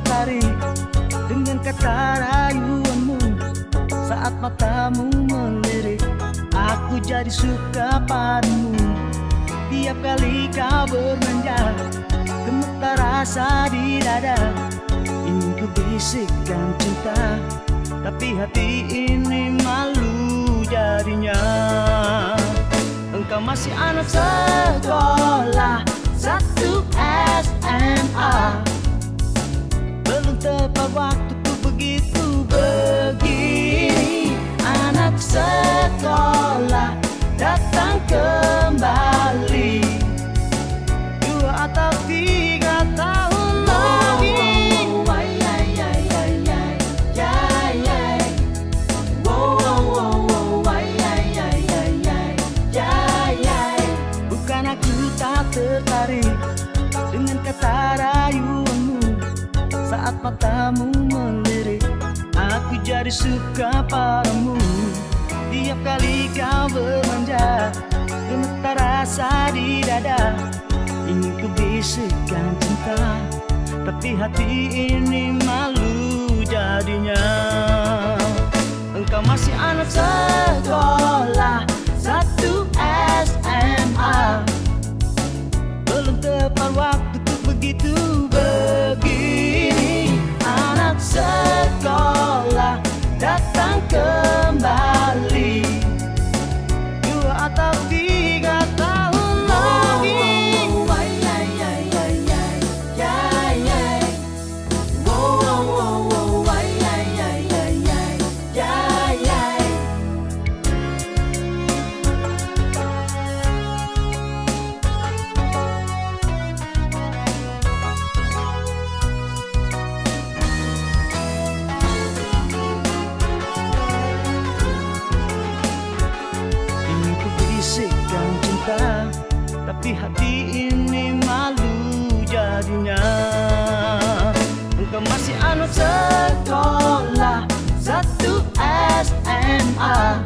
tertarik dengan kata rayuanmu. Saat matamu melirik, aku jadi suka padamu. Tiap kali kau bermanja, gemetar rasa di dada. Ingin ku bisikkan cinta, tapi hati ini malu jadinya. Engkau masih anak sekolah 1 SMA. Belum tepat waktu tuh begitu begini. Anak sekolah datang kembali 2 atau 3 tahun lagi. Bukan aku tak tertarik dengan kata rayuanmu. Saat matamu melirik, aku jadi suka padamu. Tiap kali kau bermanja, gemetar rasa di dada. Ingin ku bisikkan cinta, tapi hati ini malu jadinya. Engkau masih anak sekolah 1 SMA. Belum tepat waktu tuh begitu begini. Anak sekolah datang kembali 2 atau 3 tahun lagi. Bisikkan cinta, tapi hati ini malu jadinya. Engkau masih anak sekolah 1 SMA.